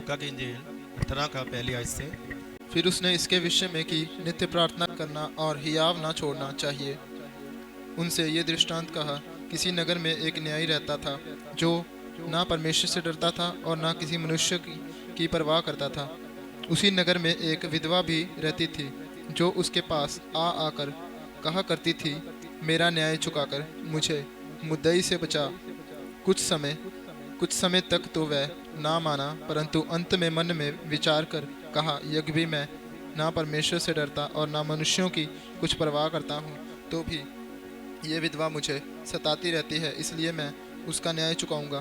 लूका की इंजील 18 का पहली आयत से। फिर उसने इसके विषय में कि नित्य प्रार्थना करना और हियाव ना छोड़ना चाहिए। उनसे ये दृष्टांत कहा, किसी नगर में एक न्यायी रहता था जो ना परमेश्वर से डरता था और ना किसी मनुष्य की परवाह करता था। उसी नगर में एक विधवा भी रहती थी जो उसके पास आकर कहा करती थी, मेरा न्याय चुकाकर मुझे मुद्दई से बचा। कुछ समय तक तो वह ना माना, परंतु अंत में मन में विचार कर कहा, यज्ञ भी मैं ना परमेश्वर से डरता और ना मनुष्यों की कुछ परवाह करता हूँ, तो भी ये विधवा मुझे सताती रहती है, इसलिए मैं उसका न्याय चुकाऊंगा।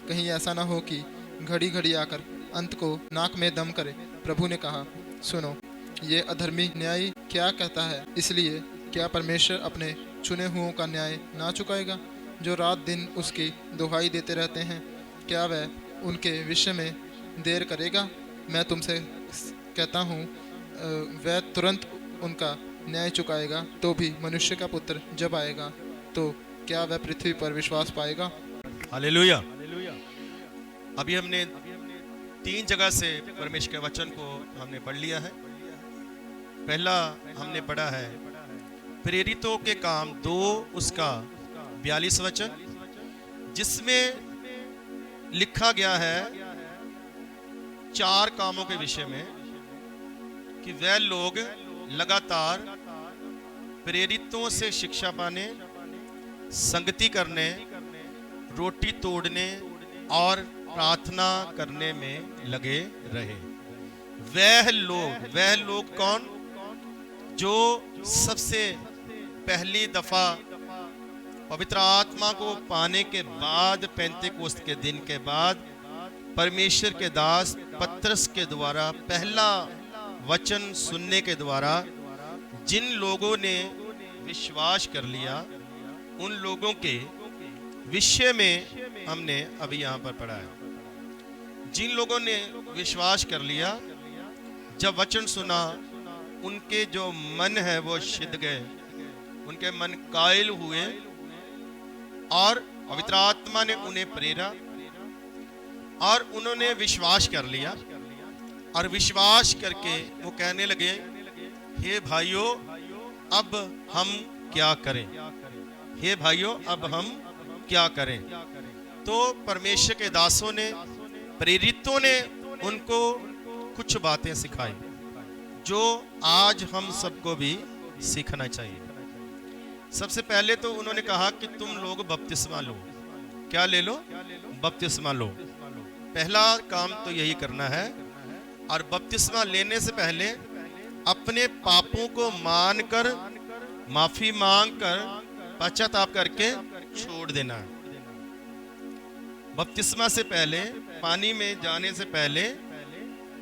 कहीं ऐसा ना हो कि घड़ी घड़ी आकर अंत को नाक में दम करे। प्रभु ने कहा, सुनो, ये अधर्मी न्यायी क्या कहता है। इसलिए क्या परमेश्वर अपने चुने हुओं का न्याय ना चुकाएगा, जो रात दिन उसकी दुहाई देते रहते हैं? क्या वह उनके विषय में देर करेगा? मैं तुमसे कहता हूँ, वह तुरंत उनका न्याय चुकाएगा। तो भी मनुष्य का पुत्र जब आएगा तो क्या वह पृथ्वी पर विश्वास पाएगा? हालेलुया। अभी हमने 3 जगह से परमेश्वर के वचन को हमने पढ़ लिया है। पहला हमने पढ़ा है प्रेरितों के काम 2 उसका 42 वचन, जिसमें लिखा गया है 4 कामों के विषय में कि वह लोग लगातार प्रेरितों से शिक्षा पाने, संगति करने, रोटी तोड़ने और प्रार्थना करने में लगे रहे। वह लोग कौन? जो सबसे पहली दफा पवित्र आत्मा को पाने के बाद, पेंतेकोस्त के दिन के बाद, परमेश्वर के दास पतरस के द्वारा पहला वचन सुनने के द्वारा जिन लोगों ने विश्वास कर लिया, उन लोगों के विषय में हमने अभी यहाँ पर पढ़ा है। जिन लोगों ने विश्वास कर लिया, जब वचन सुना, उनके जो मन है वो सिद्ध गए, उनके मन कायल हुए और पवित्र आत्मा ने उन्हें प्रेरा और उन्होंने विश्वास कर लिया। और विश्वास करके वो कहने लगे, हे भाइयों, अब हम क्या करें? हे भाइयों, अब हम क्या करें? तो परमेश्वर के दासों ने, प्रेरितों ने उनको कुछ बातें सिखाई जो आज हम सबको भी सीखना चाहिए। सबसे पहले तो उन्होंने कहा कि तुम लोग बपतिस्मा लो। क्या ले लो? बपतिस्मा लो। पहला काम तो यही करना है। और बपतिस्मा लेने से पहले अपने पापों को मानकर, माफी मांगकर, पश्चाताप करके छोड़ देना है। बपतिस्मा से पहले, पानी में जाने से पहले,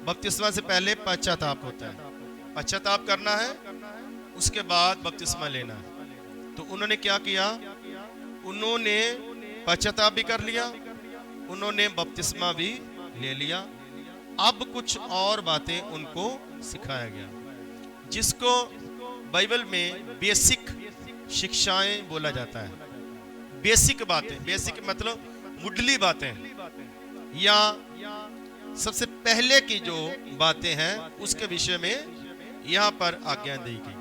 बपतिस्मा से पहले पश्चाताप होता है। पश्चाताप करना है, उसके बाद बपतिस्मा लेना है। तो उन्होंने क्या किया? उन्होंने पश्चाताप भी कर लिया, उन्होंने बपतिस्मा भी ले लिया। अब कुछ और बातें उनको सिखाया गया, जिसको बाइबल में बेसिक शिक्षाएं बोला जाता है। बेसिक बातें, बेसिक मतलब मुढ़ली बातें, या सबसे पहले की जो बातें हैं उसके विषय में यहाँ पर आज्ञा दी गई।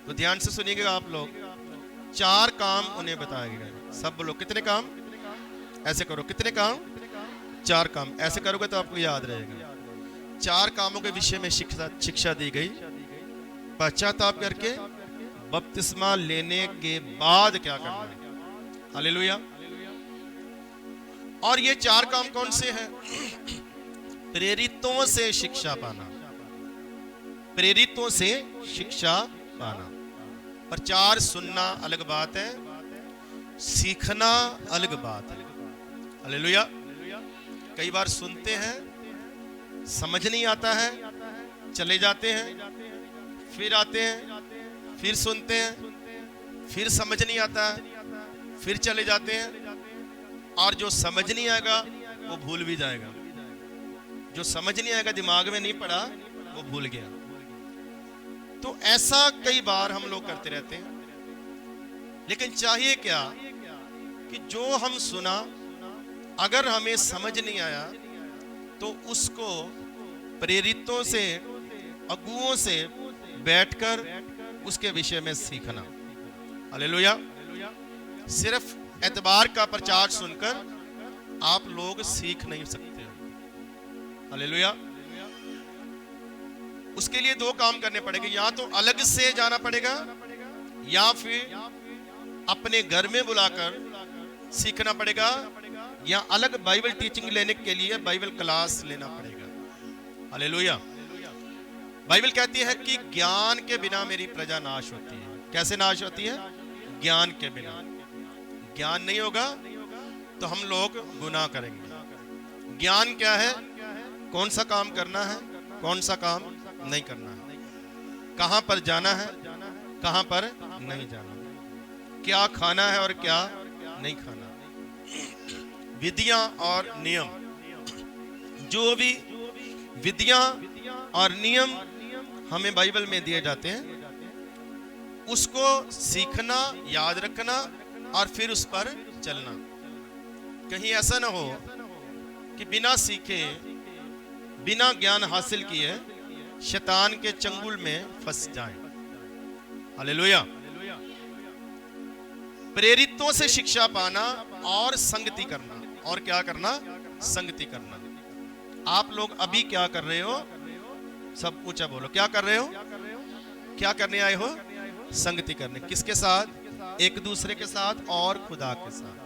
तो ध्यान से सुनिएगा आप लोग। 4 काम उन्हें बताया गया। सब लोग कितने काम? ऐसे करो, कितने काम? 4 काम। ऐसे करोगे तो आपको याद रहेगा। 4 कामों के विषय में शिक्षा दी गई। पश्चाताप करके, बपतिस्मा लेने के बाद क्या करना है। हालेलुया। और ये 4 काम कौन से हैं? प्रेरितों से शिक्षा पाना, प्रेरितों से शिक्षा पाना। प्रचार सुनना अलग बात है, सीखना अलग बात है। हालेलुया। कई बार सुनते हैं, समझ नहीं आता है, चले जाते हैं, फिर आते हैं, फिर सुनते हैं, फिर समझ नहीं आता है, फिर चले जाते हैं। और जो समझ नहीं आएगा वो भूल भी जाएगा। जो समझ नहीं आएगा, दिमाग में नहीं पड़ा, वो भूल गया। तो ऐसा कई बार हम लोग करते रहते हैं। लेकिन चाहिए क्या कि जो हम सुना, अगर हमें समझ नहीं आया तो उसको प्रेरितों से, अगुओं से बैठकर उसके विषय में सीखना। हालेलुया। सिर्फ एतबार का प्रचार सुनकर आप लोग सीख नहीं सकते हो। हालेलुया। उसके लिए दो काम करने पड़ेंगे, या तो अलग से जाना पड़ेगा या फिर अपने घर में बुलाकर सीखना पड़ेगा, या अलग बाइबल टीचिंग लेने के लिए बाइबल क्लास लेना पड़ेगा। हालेलुया। बाइबल कहती है कि ज्ञान के बिना मेरी प्रजा नाश होती है। कैसे नाश होती है? ज्ञान के बिना। ज्ञान नहीं होगा तो हम लोग गुनाह करेंगे। ज्ञान क्या है? कौन सा काम करना है, कौन सा काम नहीं करना है, कहां पर जाना है, कहां पर नहीं जाना, क्या खाना है और क्या नहीं खाना। विधियां और नियम, जो भी विधियां और नियम हमें बाइबल में दिए जाते हैं, उसको सीखना, याद रखना और फिर उस पर चलना। कहीं ऐसा ना हो कि बिना सीखे, बिना ज्ञान हासिल किए शैतान के चंगुल में फंस जाएं। हालेलुया। प्रेरितों से शिक्षा पाना और संगति करना। और क्या करना? संगति करना। आप लोग अभी क्या कर रहे हो? सब ऊंचा बोलो, क्या कर रहे हो? क्या करने आए हो? संगति करने। किसके साथ? एक दूसरे के साथ और खुदा के साथ।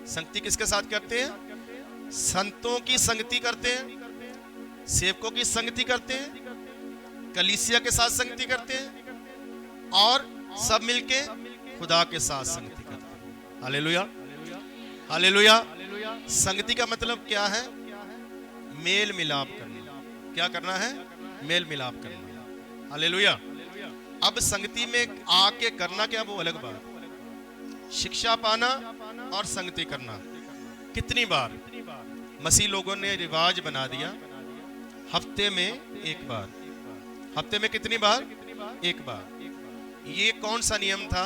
संगति किसके साथ करते हैं? संतों की संगति करते हैं, सेवकों की संगति करते हैं, कलीसिया के साथ संगति करते हैं और सब मिलके खुदा के साथ संगति करते हैं। हालेलुया। हालेलुया। संगति का मतलब क्या है? मेल मिलाप करना। क्या करना है? मेल मिलाप करना। हालेलुया। अब संगति में आके करना क्या, वो अलग बात। शिक्षा पाना और संगति करना। कितनी बार मसीह लोगों ने रिवाज बना दिया, हफ्ते में एक बार। हफ्ते में कितनी बार? एक बार। ये कौन सा नियम था?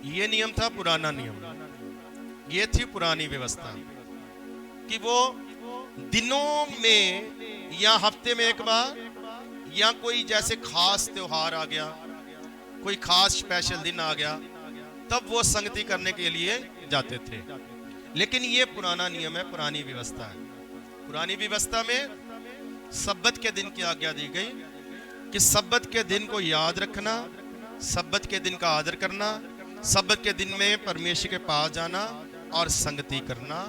ये नियम था पुराना नियम। ये थी पुरानी व्यवस्था कि वो दिनों में या हफ्ते में एक बार, या कोई जैसे खास त्योहार आ गया, कोई खास स्पेशल दिन आ गया, तब वो संगति करने के लिए जाते थे। लेकिन ये पुराना नियम है, पुरानी व्यवस्था है। पुरानी व्यवस्था में सब्बत के दिन की आज्ञा दी गई कि सब्बत के दिन को याद रखना, सब्बत के दिन का आदर करना, सब्बत के दिन में परमेश्वर के पास जाना और संगति करना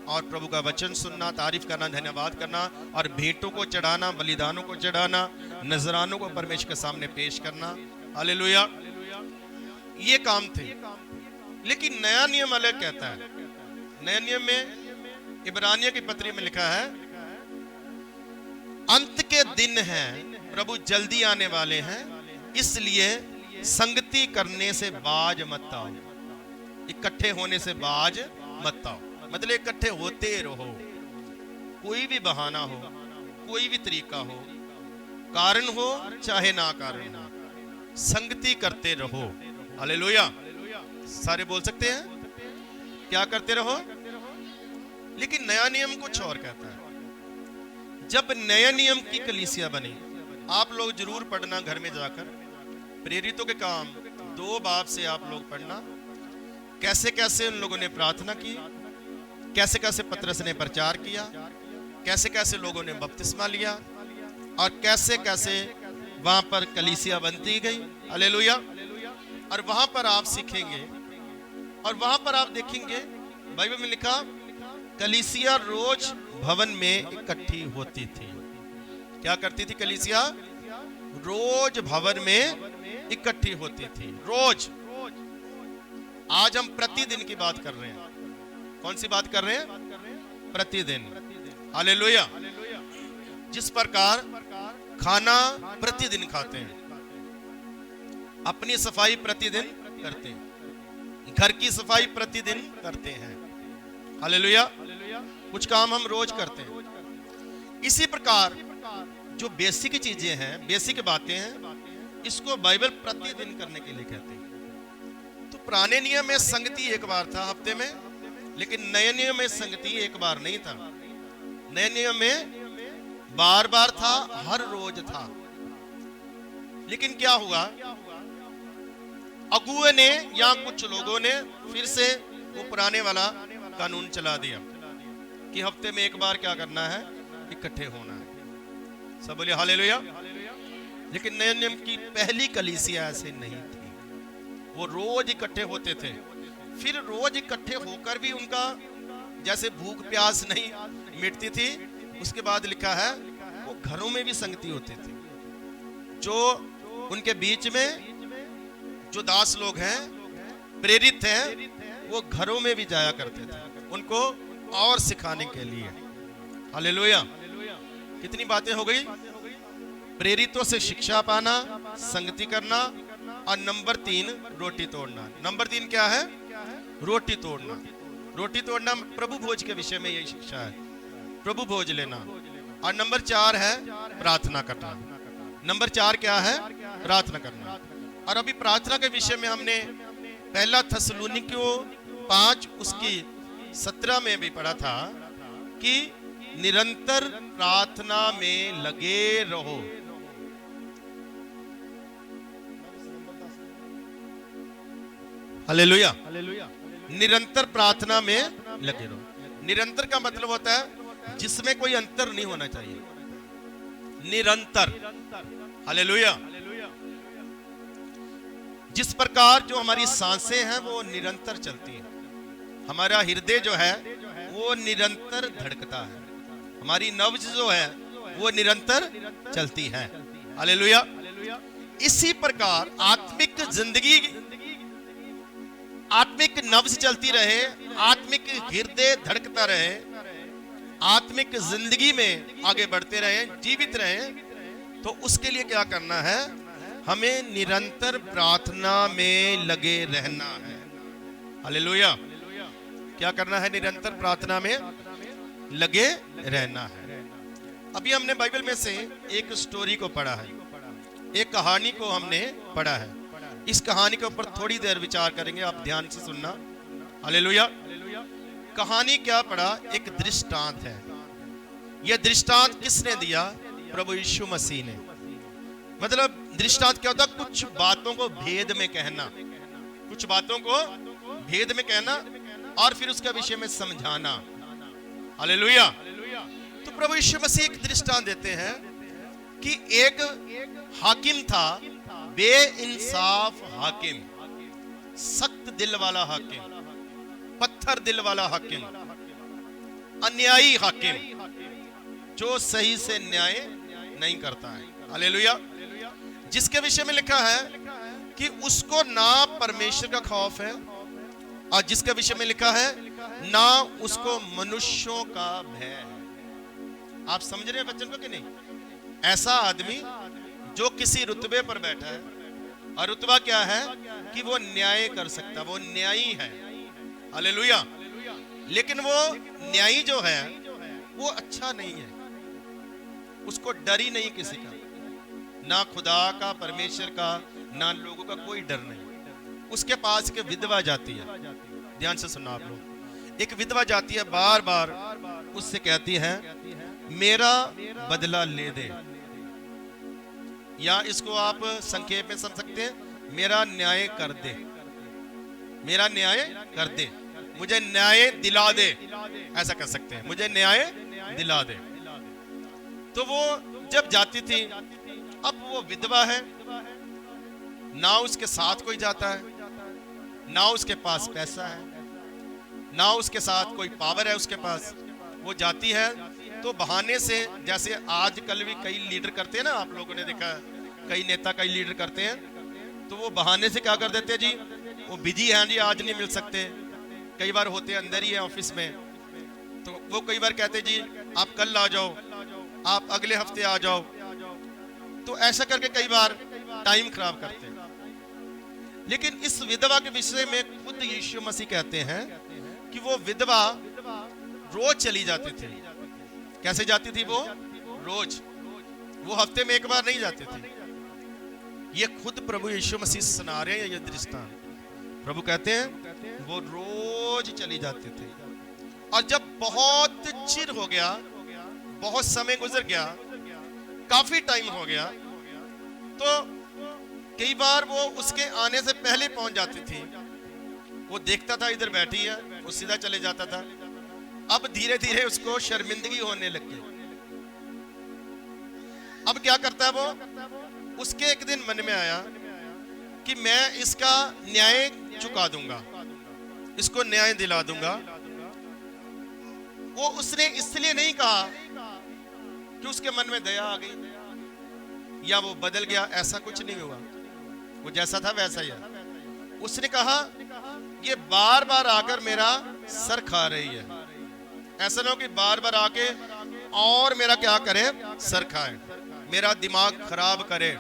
और प्रभु का वचन सुनना, तारीफ करना, धन्यवाद करना और भेंटों को चढ़ाना, बलिदानों को चढ़ाना, नजरानों को परमेश्वर के सामने पेश करना। हालेलुया। ये काम थे। लेकिन नया नियम अलग कहता है। नया नियम में इब्रानियों की पत्री में लिखा है, अंत के दिन हैं, प्रभु जल्दी आने वाले हैं, इसलिए संगति करने से बाज मत आओ। इकट्ठे होने से बाज मत आओ, मतलब इकट्ठे होते रहो। कोई भी बहाना हो, कोई भी तरीका हो, कारण हो चाहे ना कारण हो, संगति करते रहो। हालेलुया। सारे बोल सकते हैं, क्या करते रहो। लेकिन नया नियम कुछ और कहता है। जब नया नियम की कलीसिया बनी, आप लोग जरूर पढ़ना घर में जाकर, प्रेरितों के काम 2 बाब से आप लोग पढ़ना, कैसे कैसे उन लोगों ने प्रार्थना की, कैसे कैसे पतरस ने प्रचार किया, कैसे कैसे लोगों ने बपतिस्मा लिया और कैसे कैसे वहां पर कलीसिया बनती गई। हालेलुया। और वहां पर आप सीखेंगे और वहां पर आप देखेंगे, बाइबल में लिखा, कलीसिया रोज भवन में इकट्ठी होती थी। क्या करती थी कलीसिया? रोज भवन में इकट्ठी होती थी। रोज। आज हम प्रतिदिन की बात कर रहे हैं। कौन सी बात कर रहे हैं? प्रतिदिन। हालेलुया। जिस प्रकार खाना प्रतिदिन खाते हैं, अपनी सफाई प्रतिदिन करते हैं, घर की सफाई प्रतिदिन करते हैं। हालेलुया। कुछ काम हम रोज करते हैं। इसी प्रकार जो बेसिक चीजें हैं, बेसिक बातें हैं, इसको बाइबल प्रतिदिन करने के लिए कहते हैं। तो पुराने नियम में संगति एक बार था हफ्ते में, लेकिन नए नियम में संगति एक बार नहीं था। नए नियम में बार बार था, हर रोज था। लेकिन क्या हुआ, अगुए ने या कुछ लोगों ने फिर से वो पुराने वाला कानून चला दिया कि हफ्ते में एक बार क्या करना है, इकट्ठे होना है। सब बोले हालेलुया। लेकिन नए नियम की पहली कलीसिया ऐसे नहीं थी, वो रोज इकट्ठे होते थे। फिर रोज इकट्ठे होकर भी उनका जैसे भूख प्यास नहीं मिटती थी। उसके बाद लिखा है वो घरों में भी संगति होती थी। जो उनके बीच में जो दास लोग हैं, प्रेरित हैं, वो घरों में भी जाया करते थे उनको और सिखाने के लिए। हालेलुया। कितनी बातें हो गई, प्रेरितों से शिक्षा पाना, संगति करना, और नंबर 3 रोटी तोड़ना। नंबर 3 क्या है, रोटी तोड़ना। रोटी तोड़ना प्रभु भोज के विषय में यही शिक्षा है, प्रभु भोज लेना। और नंबर 4 है प्रार्थना करना। नंबर 4 क्या है, प्रार्थना करना। और अभी प्रार्थना के विषय में हमने पहला थस्सलुनीकियों 5 उसकी 17 में भी पढ़ा था कि निरंतर प्रार्थना में लगे रहो। हालेलुया। निरंतर प्रार्थना में लगे रहो। निरंतर का मतलब होता है जिसमें कोई अंतर नहीं होना चाहिए, निरंतर। हालेलुया। जिस प्रकार जो हमारी सांसें हैं वो निरंतर चलती हैं, हमारा हृदय जो है वो निरंतर धड़कता है, हमारी नब्ज जो है वो निरंतर चलती है। हालेलुया। इसी प्रकार आत्मिक जिंदगी, आत्मिक नब्ज चलती रहे, आत्मिक हृदय धड़कता रहे, आत्मिक जिंदगी में आगे बढ़ते रहे, जीवित रहे, तो उसके लिए क्या करना है, हमें निरंतर प्रार्थना में लगे रहना है। हालेलुया। क्या करना है, निरंतर प्रार्थना में लगे रहना है। अभी हमने बाइबल में से एक स्टोरी को पढ़ा है, एक कहानी को हमने पढ़ा है। इस कहानी के ऊपर थोड़ी देर विचार करेंगे, आप ध्यान से सुनना। हालेलुया। कहानी क्या पढ़ा, एक दृष्टांत है। यह दृष्टांत किसने दिया, प्रभु यीशु मसीह ने। मतलब दृष्टांत क्या होता, कुछ बातों को भेद में कहना, कुछ बातों को भेद में कहना और फिर उसके विषय में समझाना। हालेलुया। तो प्रभु यीशु मसीह एक दृष्टांत देते हैं कि एक हाकिम था, बेइंसाफ हाकिम, सख्त दिल वाला हाकिम, पत्थर दिल वाला हाकिम, अन्यायी हाकिम, जो सही से न्याय नहीं करता है। हालेलुया। जिसके विषय में लिखा है कि उसको ना परमेश्वर का खौफ है, और जिसके विषय में लिखा है ना उसको मनुष्यों का भय है। आप समझ रहे हैं वचन को कि नहीं? ऐसा आदमी जो किसी रुतबे पर बैठा है, और रुतबा क्या है कि वो न्याय कर सकता, वो न्यायी है। हालेलुया। लेकिन वो न्यायी जो है वो अच्छा नहीं है, उसको डर ही नहीं किसी का, ना खुदा का, परमेश्वर का, ना लोगों का कोई डर नहीं। उसके पास एक विधवा जाती है, ध्यान से सुनना आप लोग। एक विधवा जाती है, बार बार उससे कहती है मेरा बदला ले दे, या इसको आप संक्षेप में समझ सकते हैं, मेरा न्याय कर दे, मेरा न्याय कर दे, मुझे न्याय दिला दे, ऐसा कह सकते हैं, मुझे न्याय दिला दे। तो वो जब जाती थी, अब वो विधवा है, ना उसके साथ कोई जाता है, ना उसके पास पैसा है, ना उसके साथ कोई पावर है उसके पास। वो जाती है तो बहाने से, जैसे आजकल भी कई लीडर करते हैं ना, आप लोगों ने देखा है, कई नेता कई लीडर करते हैं, तो वो बहाने से क्या कर देते हैं जी, वो बिजी हैं जी, आज नहीं मिल सकते। कई बार होते हैं अंदर ही है ऑफिस में, तो वो कई बार कहते जी आप कल आ जाओ, आप अगले हफ्ते आ जाओ। तो ऐसा करके कई बार टाइम खराब करते हैं। लेकिन इस विधवा के विषय में खुद यीशु मसीह कहते हैं कि वो विधवा रोज चली जाती थी। कैसे जाती थी वो? रोज, वो हफ्ते में एक बार नहीं जाती थी। ये खुद प्रभु यीशु मसीह सुना रहे हैं ये दृष्टांत। प्रभु कहते हैं वो रोज चली जाती थी, और जब बहुत चिर हो गया बहुत समय गुजर गया, काफी टाइम हो गया, तो कई बार वो उसके आने से पहले पहुंच जाती थी। वो देखता था इधर बैठी है, वो सीधा चले जाता था। अब धीरे धीरे उसको शर्मिंदगी होने लग गई। अब क्या करता है वो, उसके एक दिन मन में आया कि मैं इसका न्याय चुका दूंगा, इसको न्याय दिला दूंगा। वो उसने इसलिए नहीं कहा कि उसके मन में दया आ गई या वो बदल गया, ऐसा कुछ नहीं हुआ, वो जैसा था वैसा ही है। उसने कहा ये बार बार आकर मेरा सर खा रही है, ऐसा ना हो कि बार बार आके और मेरा क्या करे, सर खाए, मेरा दिमाग खराब करे।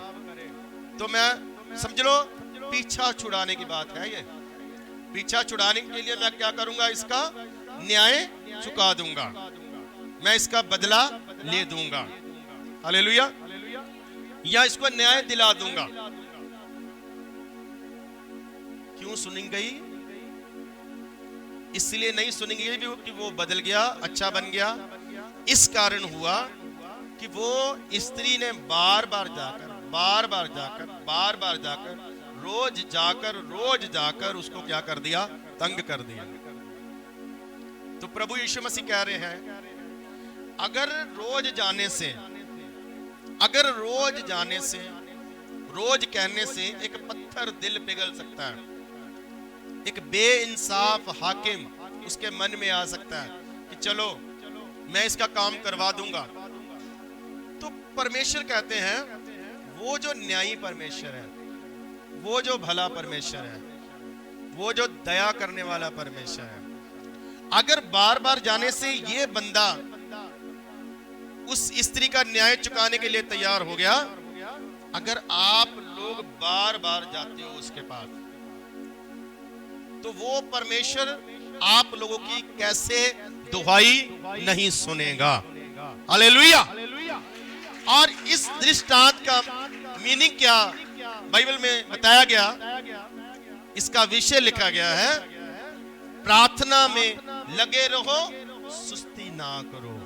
तो मैं समझ लो पीछा छुड़ाने की बात है, ये पीछा छुड़ाने के लिए मैं क्या करूंगा, इसका न्याय चुका दूंगा, मैं इसका बदला ले दूंगा, हालेलुया, या इसको न्याय दिला दूंगा। क्यों सुनी गई? इसलिए नहीं सुनी गई कि वो बदल गया, अच्छा बन गया। इस कारण हुआ कि वो स्त्री ने बार बार जाकर रोज जाकर उसको क्या कर दिया, तंग कर दिया। तो प्रभु यीशु मसीह कह रहे हैं, अगर रोज जाने से रोज कहने से एक पत्थर दिल पिघल सकता है, एक बेइंसाफ हाकिम उसके मन में आ सकता है कि चलो मैं इसका काम करवा दूंगा। तो परमेश्वर कहते हैं, वो जो न्यायी परमेश्वर है, वो जो भला परमेश्वर है, वो जो दया करने वाला परमेश्वर है, अगर बार बार जाने से ये बंदा उस स्त्री का न्याय चुकाने के लिए तैयार हो गया, अगर आप लोग बार बार जाते हो उसके पास, तो वो परमेश्वर आप लोगों की कैसे दुहाई नहीं सुनेगा, हालेलुया। और इस दृष्टांत का मीनिंग क्या बाइबल में बताया गया, इसका विषय लिखा गया है, प्रार्थना में लगे रहो, सुस्ती ना करो।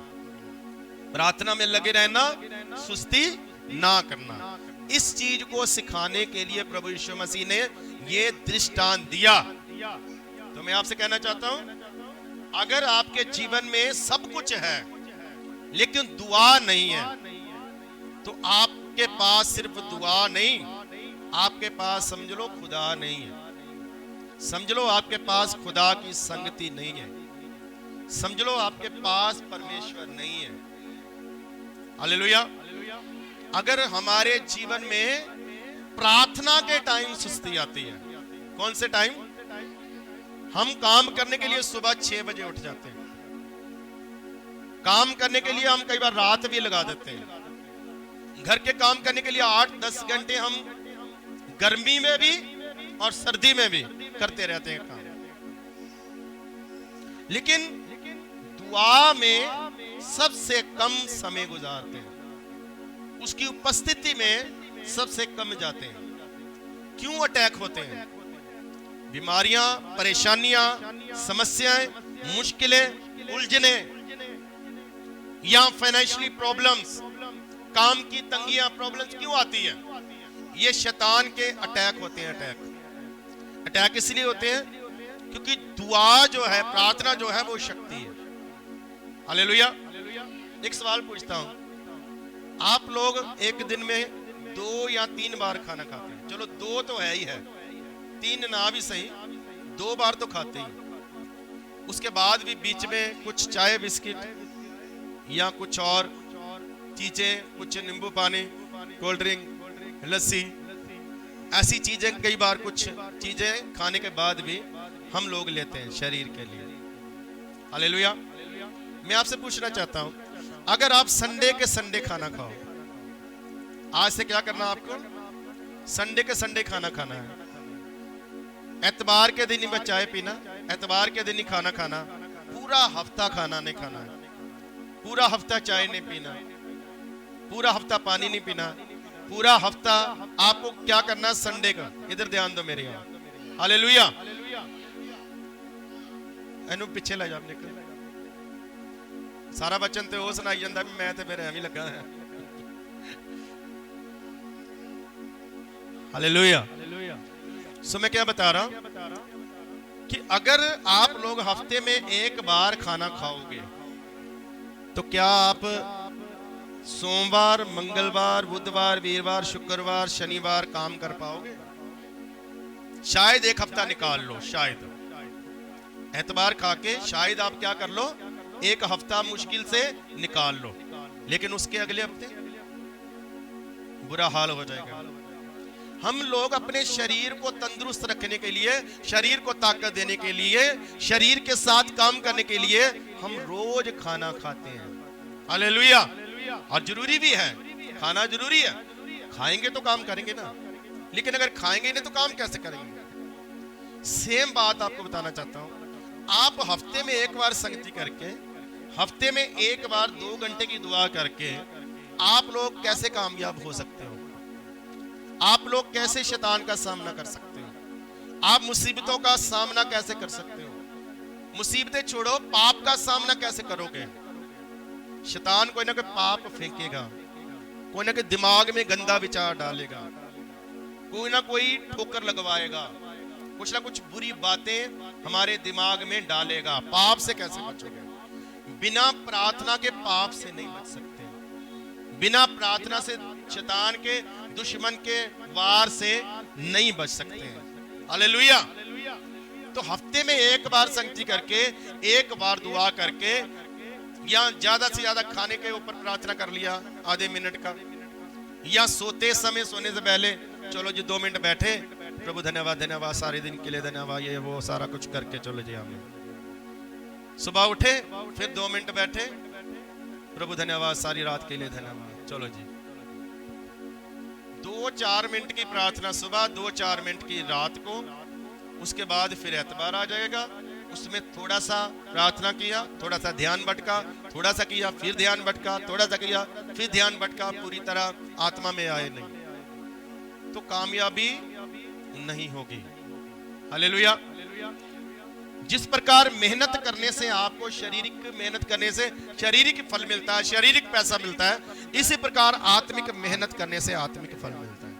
प्रार्थना में लगे रहना, सुस्ती ना करना। इस चीज को सिखाने के लिए प्रभु यीशु मसीह ने ये दृष्टांत दिया। तो मैं आपसे कहना चाहता हूं, अगर आपके जीवन में सब कुछ है लेकिन दुआ नहीं है, तो आपके पास सिर्फ दुआ नहीं, आपके पास समझ लो खुदा नहीं है, समझ लो आपके पास खुदा की संगति नहीं है, समझ लो आपके पास परमेश्वर नहीं है, हालेलुया। अगर हमारे जीवन में प्रार्थना के टाइम सुस्ती आती है, कौन से टाइम? हम काम करने के लिए सुबह 6 बजे उठ जाते हैं, काम करने के लिए हम कई बार रात भी लगा देते हैं, घर के काम करने के लिए 8-10 घंटे हम गर्मी में भी और सर्दी में भी करते रहते हैं काम, लेकिन दुआ में सबसे कम समय गुजारते हैं, उसकी उपस्थिति में सबसे कम जाते हैं। क्यों अटैक होते हैं? बीमारियां, परेशानियां, समस्याएं, मुश्किलें, उलझने या फाइनेंशियली प्रॉब्लम्स, काम की तंगियां, प्रॉब्लम्स क्यों आती है? ये शैतान के अटैक होते हैं। अटैक इसलिए होते हैं क्योंकि दुआ जो है, प्रार्थना जो है, वो शक्ति है, हालेलुया। एक सवाल पूछता हूं, आप लोग एक दिन में 2 या 3 बार खाना खाते हैं? चलो 2 तो है ही है, 3 ना भी सही, 2 बार तो खाते ही। उसके बाद भी बीच में कुछ चाय बिस्किट या कुछ और चीजें, कुछ नींबू पानी, कोल्ड ड्रिंक, लस्सी, ऐसी चीजें, कई बार कुछ चीजें खाने के बाद भी हम लोग लेते हैं शरीर के लिए, हालेलुया। मैं आपसे पूछना चाहता हूं, अगर आप संडे के संडे खाना खाओ, आज से क्या करना आपको? संडे के संडे खाना खाना है, एतवार के दिन ही बस चाय पीना, एतवार के दिन ही खाना खाना, पूरा हफ्ता खाना नहीं खाना है, पूरा हफ्ता चाय नहीं पीना, पूरा हफ्ता पानी नहीं पीना, पूरा हफ्ता आपको क्या करना है? संडे का, इधर ध्यान दो मेरे यहाँ, हालेलुया। एनु पीछे ला जा, सारा बचन तो वो सुनाई जाता भी मैं तो फिर एवं लगा है। हालेलुया। सो मैं क्या बता रहा हूं कि अगर आप लोग हफ्ते में एक बार खाना खाओगे तो क्या आप सोमवार, मंगलवार, बुधवार, वीरवार, शुक्रवार, शनिवार काम कर पाओगे? शायद एक हफ्ता निकाल लो, शायद एतबार खा के शायद आप क्या कर लो, एक हफ्ता मुश्किल से निकाल लो, लेकिन उसके अगले हफ्ते बुरा हाल हो जाएगा। हम लोग अपने शरीर को तंदुरुस्त रखने के लिए, शरीर को ताकत देने के लिए, शरीर के साथ काम करने के लिए हम रोज खाना खाते हैं। हालेलुया। और जरूरी भी है, खाना जरूरी है, खाएंगे तो काम करेंगे ना, लेकिन अगर खाएंगे नहीं तो काम कैसे करेंगे? सेम बात आपको बताना चाहता हूं। आप हफ्ते में एक बार संगति करके, हफ्ते में एक बार 2 घंटे की दुआ करके आप लोग कैसे कामयाब हो सकते हो? आप लोग कैसे शैतान का सामना कर सकते हो? आप मुसीबतों का सामना कैसे कर सकते हो? मुसीबतें छोड़ो, पाप का सामना कैसे करोगे? शैतान कोई ना कोई पाप फेंकेगा, कोई ना कोई दिमाग में गंदा विचार डालेगा, कोई ना कोई ठोकर लगवाएगा, कुछ ना कुछ बुरी बातें हमारे दिमाग में डालेगा। पाप से कैसे बचोगे? बिना प्रार्थना के पाप से नहीं बच सकते। बिना प्रार्थना से शैतान के, दुश्मन के वार से नहीं बच सकते हैं। हालेलुया। तो हफ्ते में एक बार संगति करके, एक बार दुआ करके, या ज्यादा से ज्यादा खाने के ऊपर प्रार्थना कर लिया आधे मिनट का, या सोते समय, सोने से पहले चलो जी 2 मिनट बैठे, प्रभु धन्यवाद, धन्यवाद सारे दिन के लिए, धन्यवाद, ये वो सारा कुछ करके चलो जी। हमें सुबह उठे, फिर 2 मिनट बैठे, प्रभु धन्यवाद सारी रात के लिए, धन्यवाद, चलो जी। 2-4 मिनट की प्रार्थना सुबह, 2-4 मिनट की रात को, उसके बाद फिर एतबार आ जाएगा, उसमें थोड़ा सा प्रार्थना किया, थोड़ा सा ध्यान भटका, थोड़ा सा किया, फिर ध्यान भटका, थोड़ा सा किया, फिर ध्यान भटका, पूरी तरह आत्मा में आए नहीं तो कामयाबी नहीं होगी। हालेलुया। जिस प्रकार मेहनत करने से आपको, शारीरिक मेहनत करने से शारीरिक फल मिलता है, शारीरिक पैसा मिलता है, इसी प्रकार आत्मिक मेहनत करने से आत्मिक फल मिलता है।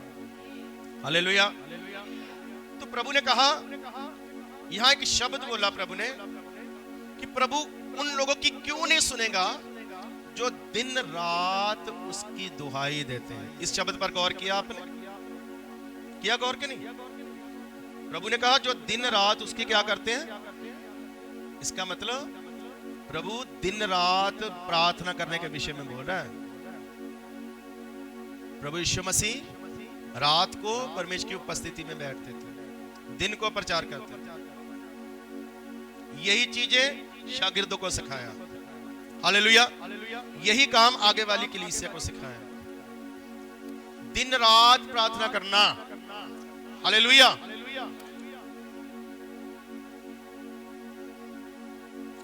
हालेलुया। तो प्रभु ने कहा, यहां एक शब्द बोला प्रभु ने कि प्रभु उन लोगों की क्यों नहीं सुनेगा जो दिन रात उसकी दुहाई देते हैं। इस शब्द पर गौर किया आपने? किया गौर के नहीं? प्रभु ने कहा जो दिन रात उसकी क्या करते हैं। इसका मतलब प्रभु दिन रात प्रार्थना करने के विषय में बोल रहा है। प्रभु यीशु मसीह रात को परमेश्वर की उपस्थिति में बैठते थे, दिन को प्रचार करते थे। यही चीजें शागिर्दों को सिखाया। हालेलुया। यही काम आगे वाली कलीसिया को सिखाया, दिन रात प्रार्थना करना। हालेलुया।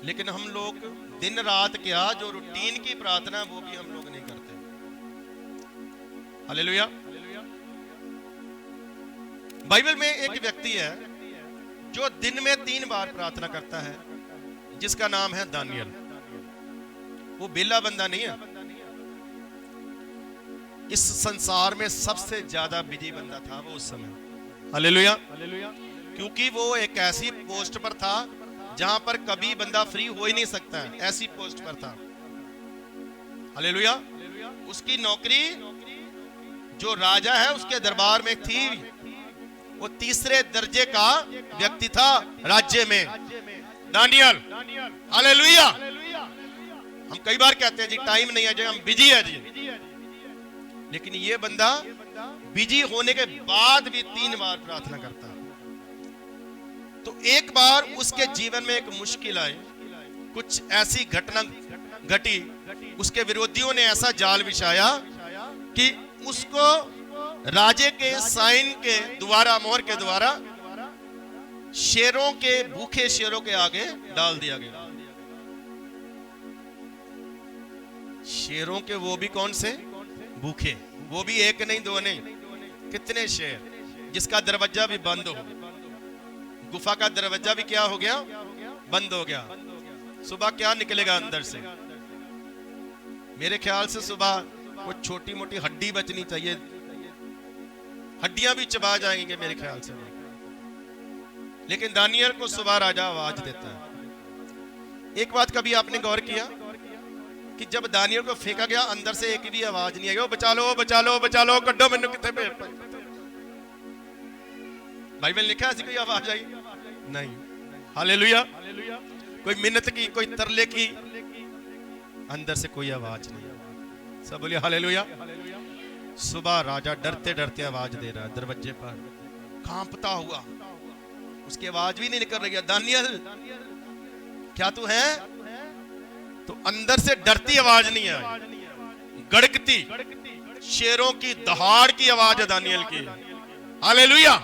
लेकिन हम लोग दिन रात क्या, जो रूटीन की प्रार्थना वो भी हम लोग नहीं करते। हालेलुया। बाइबल में एक व्यक्ति है जो दिन में 3 बार प्रार्थना करता है, जिसका नाम है दानियल। वो बेला बंदा नहीं है, इस संसार में सबसे ज्यादा बिजी बंदा था वो उस समय। हालेलुया। क्योंकि वो एक ऐसी पोस्ट पर था जहां पर कभी बंदा फ्री हो ही नहीं सकता है, ऐसी पोस्ट पर था। हालेलुया। उसकी नौकरी जो राजा है उसके दरबार में थी, वो 3रे दर्जे का व्यक्ति था राज्य में, दानियल। हालेलुया। हम कई बार कहते हैं जी टाइम नहीं है जी, हम बिजी है जी, लेकिन ये बंदा बिजी होने के बाद भी 3 बार प्रार्थना करता। तो एक बार उसके जीवन में एक मुश्किल आई, कुछ ऐसी घटना घटी, उसके विरोधियों ने ऐसा जाल बिछाया कि उसको राजे के साइन के द्वारा, मोहर के द्वारा शेरों के, भूखे शेरों के आगे डाल दिया गया। शेरों के वो भी कौन से? भूखे। वो भी 1 नहीं 2 नहीं, कितने शेर, जिसका दरवाजा भी बंद हो, गुफा का दरवाजा भी क्या हो गया? बंद हो गया। सुबह क्या निकलेगा अंदर से? मेरे ख्याल से सुबह कुछ छोटी मोटी हड्डी बचनी चाहिए, हड्डियां भी चबा जाएंगे मेरे ख्याल से। लेकिन दानियल को सुबह राजा आवाज देता है। एक बात कभी आपने गौर किया कि जब दानियल को फेंका गया अंदर से एक भी आवाज नहीं आई, ओ बचा लो बचा लो बचा लो, कड्डो मैनू किथे पे। बाइबल लिखा है ऐसी कोई आवाज आई नहीं। हालेलुया। कोई मिन्नत की, कोई तरले की, अंदर से कोई आवाज नहीं। सब बोलिए हालेलुया। सुबह राजा डरते डरते आवाज दे रहा है दरवाजे पर, कांपता हुआ, उसकी आवाज भी नहीं निकल रही है। दानियल क्या तू है? तो अंदर से डरती आवाज नहीं आई, गड़कती शेरों की दहाड़ की आवाज है दानियल की। हालेलुया।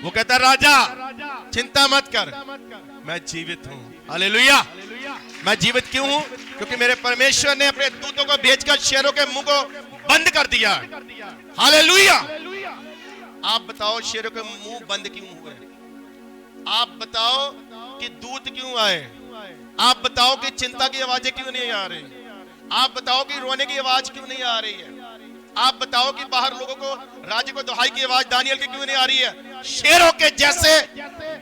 वो कहता राजा चिंता मत कर, मैं जीवित हूं। हालेलुया। मैं जीवित क्यों हूं? क्योंकि मेरे परमेश्वर ने अपने दूतों को भेजकर शेरों के मुंह को बंद कर दिया। हालेलुया। आप बताओ शेरों के मुंह बंद क्यों हुए? आप बताओ कि दूत क्यों आए? आप बताओ कि चिंता की आवाजें क्यों नहीं आ रही? आप बताओ कि रोने की आवाज क्यों नहीं आ रही है? आप बताओ कि बाहर लोगों को, राज्य को दुहाई की आवाज दानियल की क्यों नहीं आ रही है? शेरों के जैसे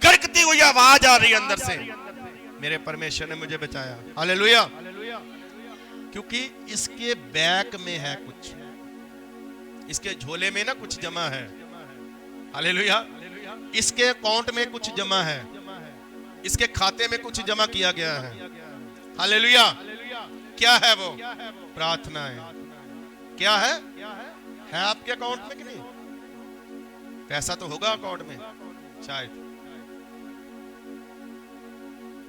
गड़कती हुई आवाज आ रही है अंदर से। मेरे परमेश्वर ने मुझे बचाया। हालेलुया। क्योंकि इसके बैक में है कुछ, इसके झोले में ना कुछ जमा है। हालेलुया। इसके अकाउंट में कुछ जमा है, इसके खाते में कुछ जमा किया गया है। हालेलुया। क्या है वो? प्रार्थना है। क्या है आपके अकाउंट में कि नहीं? पैसा तो होगा अकाउंट में शायद,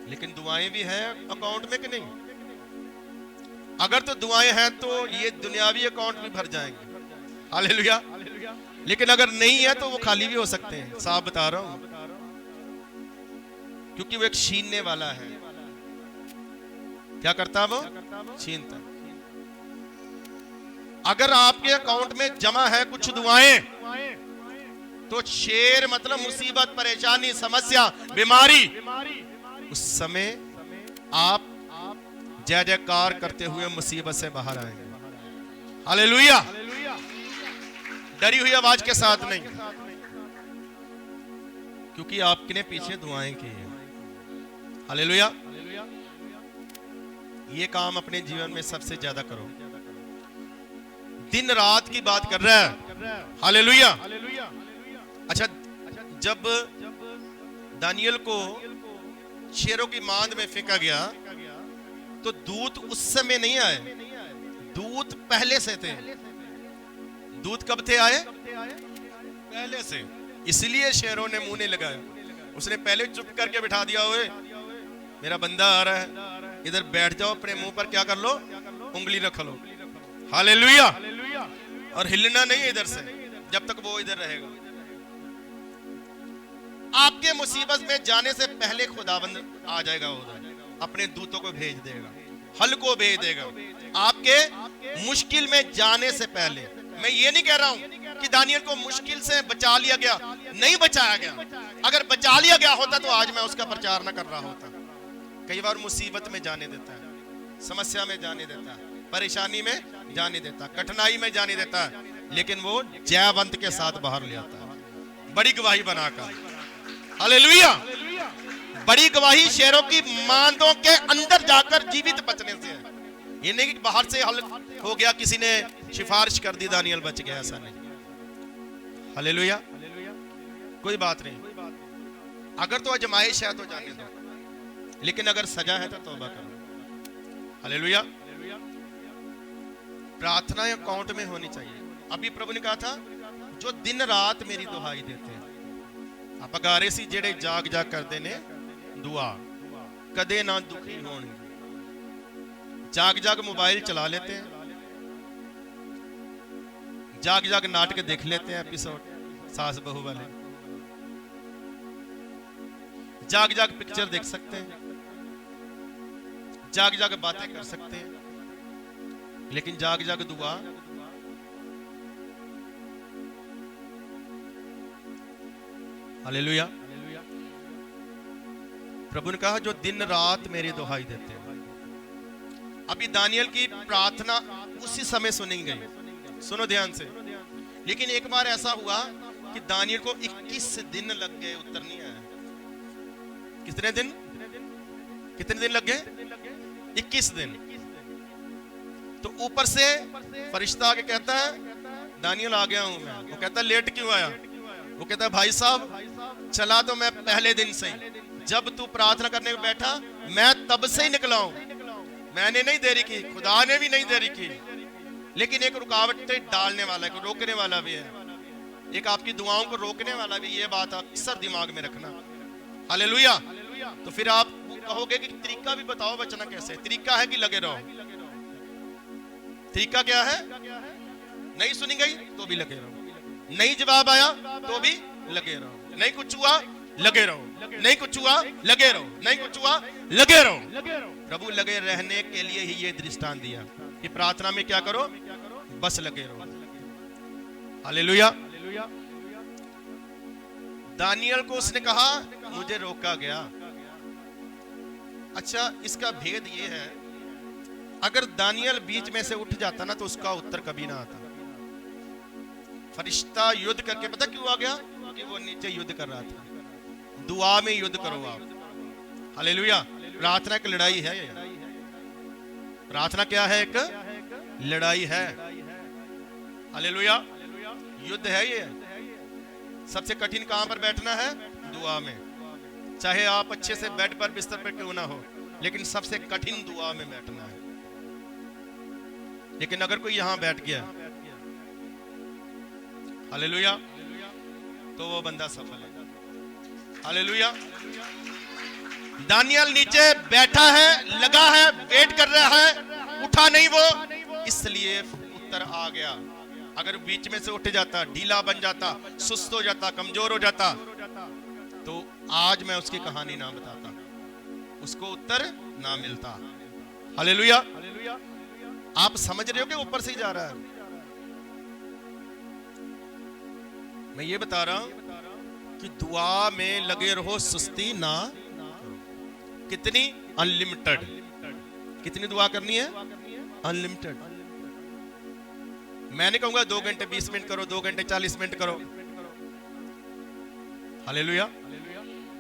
लेकिन दुआएं भी हैं अकाउंट में कि नहीं? अगर तो दुआएं हैं तो ये दुनियावी अकाउंट भी भर जाएंगे। हालेलुया। लेकिन अगर नहीं है तो वो खाली भी हो सकते हैं। साफ बता रहा हूं, क्योंकि वो एक छीनने वाला है। क्या करता वो? छीनता। अगर आपके अकाउंट में जमा है कुछ दुआएं, तो शेर मतलब मुसीबत, परेशानी, समस्या, बीमारी, उस समय आप जय जयकार करते हुए मुसीबत से बाहर आएंगे। हालेलुया। डरी हुई आवाज के साथ नहीं, क्योंकि आपने पीछे दुआएं की है। हालेलुया। ये काम अपने जीवन में सबसे ज्यादा करो। दिन रात की बात कर रहा है। हालेलुया। अच्छा, जब दानियल को शेरों की मांद में फेंका गया तो दूत उस समय नहीं आए, दूत पहले से थे। दूत कब थे आए? पहले से। इसलिए शेरों ने मुंह नहीं लगाया। उसने पहले चुप करके बिठा दिया, ओए मेरा बंदा आ रहा है, इधर बैठ जाओ, अपने मुंह पर क्या कर लो? उंगली रख लो। हालेलुया। और हिलना नहीं इधर से जब तक वो इधर रहेगा। आपके मुसीबत में जाने से पहले खुदाबंद आ जाएगा उधर, अपने दूतों को भेज देगा, हल को भेज देगा आपके मुश्किल में जाने से पहले। मैं ये नहीं कह रहा हूं कि दानियल को मुश्किल से बचा लिया गया, नहीं बचाया गया। अगर बचा लिया गया होता तो आज मैं उसका प्रचार न कर रहा होता। कई बार मुसीबत में जाने देता है, समस्या में जाने देता है, परेशानी में जाने देता, कठिनाई में जाने देता है, लेकिन वो जयवंत के साथ बाहर ले आता है, बड़ी गवाही बनाकर। हालेलुया। बड़ी गवाही शेरों की मांदों के अंदर जाकर जीवित बचने से है। ये नहीं कि बाहर से हल हो गया, किसी ने सिफारिश कर दी दानियल बच गया, ऐसा नहीं। हालेलुया। कोई बात नहीं। अगर तो आजमाइश है तो जाने दो, लेकिन अगर सजा है तो तौबा करो। हालेलुया। प्रार्थना अकाउंट में होनी चाहिए। अभी प्रभु ने कहा था जो दिन रात मेरी दुहाई देते हैं। आप अगारे सी जेड़े जाग जाग करते ने दुआ, कदे ना दुखी होने। जाग जाग मोबाइल चला लेते हैं, जाग जाग नाटक देख लेते हैं, एपिसोड सास बहू वाले, जाग जाग पिक्चर देख सकते हैं, जाग जाग बातें कर सकते हैं, लेकिन जाग जाग दुआ हालेलुया। प्रभु ने कहा जो दिन रात मेरी दुहाई देते हैं। अभी दानियल की प्रार्थना उसी समय सुनी गई, सुनो ध्यान से। लेकिन एक बार ऐसा हुआ कि दानियल को 21 दिन लग गए, उत्तर नहीं आया। कितने दिन लग गए? 21 दिन। तो ऊपर से फरिश्ता आके कहता है दानियल आ गया हूं मैं। वो कहता है लेट क्यों आया? वो कहता है भाई साहब चला तो मैं पहले दिन से ही, जब तू प्रार्थना करने में बैठा मैं तब से ही निकला हूं। मैंने नहीं देरी की, खुदा ने भी नहीं देरी की, लेकिन एक रुकावट डालने वाला है, रोकने वाला भी है, एक आपकी दुआओं को रोकने वाला भी। ये बात अक्सर दिमाग में रखना। हालेलुया। तो फिर आप कहोगे कि तरीका भी बताओ बचना कैसे? तरीका है कि लगे रहो। तरीका क्या है? नहीं सुनी गई तो भी लगे रहो, नहीं जवाब आया तो भी लगे रहो, नहीं कुछ हुआ लगे रहो, नहीं कुछ हुआ लगे रहो, नहीं कुछ हुआ लगे रहो। प्रभु लगे रहने के लिए ही ये दृष्टांत दिया कि प्रार्थना में क्या करो? बस लगे रहो। हालेलुया। दानियल को उसने कहा मुझे रोका गया। अच्छा, इसका भेद ये है, अगर दानियल बीच में से उठ जाता ना तो उसका उत्तर कभी ना आता। फरिश्ता युद्ध करके, पता क्यों आ गया? क्योंकि वो नीचे युद्ध कर रहा था। दुआ में युद्ध करो आप। हालेलुया। प्रार्थना एक लड़ाई है। प्रार्थना क्या है? एक लड़ाई है। हालेलुया। युद्ध है ये। सबसे कठिन कहां पर बैठना है? दुआ में। चाहे आप अच्छे से बेड पर बिस्तर पर क्यों ना हो, लेकिन सबसे कठिन दुआ में बैठना है। लेकिन अगर कोई यहां बैठ गया, हालेलुया, तो वो बंदा सफल है। हालेलुया। दानियल नीचे बैठा है, लगा है, वेट कर रहा है, उठा नहीं वो, इसलिए उत्तर आ गया। अगर बीच में से उठ जाता, ढीला बन जाता, सुस्त हो जाता, कमजोर हो जाता, तो आज मैं उसकी कहानी ना बताता, उसको उत्तर ना मिलता। हालेलुया। आप समझ रहे हो कि ऊपर से ही जा रहा है? मैं ये बता रहा हूं कि दुआ में लगे रहो, सुस्ती ना करो। कितनी? अनलिमिटेड। कितनी दुआ करनी है? अनलिमिटेड। मैं नहीं कहूंगा 2 घंटे 20 मिनट करो, 2 घंटे 40 मिनट करो। हालेलुया।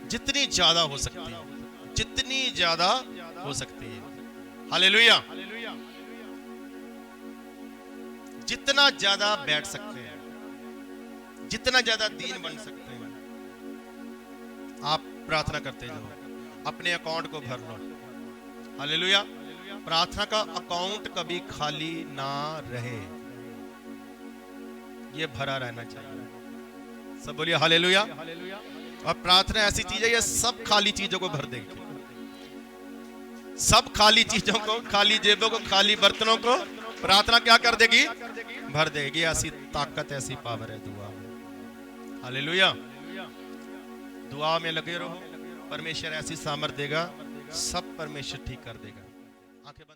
जितनी ज्यादा हो सकती है, जितनी ज्यादा हो सकती है। हालेलुया। जितना ज्यादा बैठ सकते हैं, जितना ज्यादा दीन बन सकते हैं, आप प्रार्थना करते जाओ, अपने अकाउंट को भर लो। हालेलुया। प्रार्थना का अकाउंट कभी खाली ना रहे, ये भरा रहना चाहिए। सब बोलिए हालेलुया। और प्रार्थना ऐसी चीज है, ये सब खाली चीजों को भर देगी। सब खाली चीजों को, खाली जेबों को, खाली बर्तनों को प्रार्थना क्या कर देगी? भर देगी। ऐसी ताकत, ऐसी पावर है दुआ में। हालेलुया। दुआ में लगे रहो, परमेश्वर ऐसी सामर्थ देगा, सब परमेश्वर ठीक कर देगा। आंखें बंद।